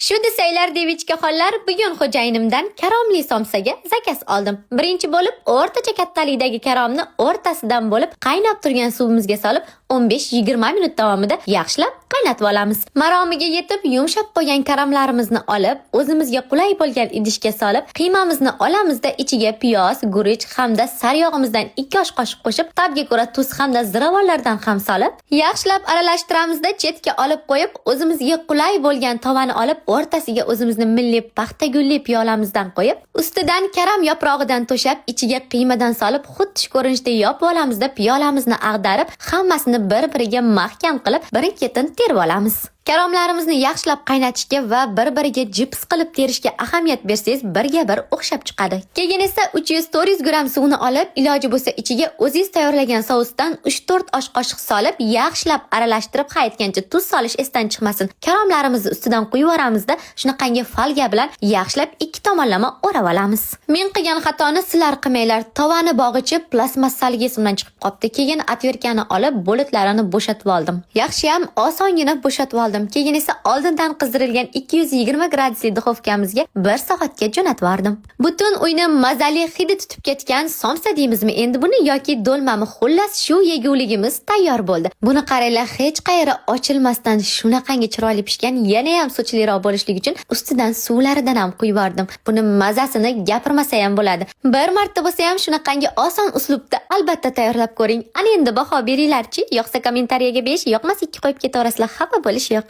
Shu desanglar devichkaxonlar, bugun xo'jayinimdan karomli somsaga zakaz oldim. Birinchi bo'lib o'rtacha kattalikdagi karomni o'rtasidan bo'lib qaynab turgan suvimizga solib 15-20 minut davomida yaxshilab qaynatib olamiz. Maromiga yetib yumshab qolgan karamlarimizni olib, o'zimizga qulay bo'lgan idishga solib, qiymamizni olamizda ichiga piyoz, guruch hamda saryog'imizdan 2 osh qoshiq qo'shib, tabga ko'ra tuz hamda ziravorlardan ham solib, yaxshilab aralashtiramizda chetga olib qo'yib, o'zimizga qulay bo'lgan tovani olib, o'rtasiga o'zimizni milliy paxta gulli piyolamizdan qo'yib, ustidan karam yaprog'idan to'shab, ichiga qiymadan solib, xuddi shu ko'rinishda yopib olamizda piyolamizni ag'darib, hammasini bir-biriga mahkam qilib, birin-ketin terib olamiz. Karomlarimizni yaxshilab qaynatishga va bir-biriga jips qilib terishga ahamiyat bersangiz, birga bir o'xshab chiqadi. Keyin esa 300-400 gram suvni olib, iloji bo'lsa ichiga o'zingiz tayyorlagan sousdan 3-4 osh qoshiq solib, yaxshilab aralashtirib, haytgancha tuz solish esdan chiqmasin. Karomlarimizni ustidan quyib yuboramizda, shunaqangi folga bilan yaxshilab ikki tomonlama o'rab olamiz. Men qilgan xatoni sizlar qilmanglar. Tovani bog'ichi plastmassali simdan chiqib qopti. Keyin atverkani olib, bo'litlarini bo'shatib oldim. Yaxshiyam osongina bo'shatib oldim. Keyin esa oldindan qizdirilgan 220 gradusli duxovkamizga 1 soatga jo'natib yubordim. Butun uyni mazali hidi tutib ketgan somsa deymizmi endi buni yoki do'lmami, xullas shu yeguligimiz tayyor bo'ldi. Buni qaranglar, hech qayeri ochilmasdan shunaqangi chiroyli pishgan, yana ham sochliroq bo'lishligi uchun ustidan suvlaridan ham quyib yubordim. Buni mazasini gapirmasa ham bo'ladi. Bir marta bo'lsa ham shunaqangi oson uslubda albatta tayyorlab ko'ring. Ana endi baho beringlar-chi, yoqsa kommentariyaga 5, yoqmas 2 qo'yib ketaverasizlar, xafa bo'lish yo'q.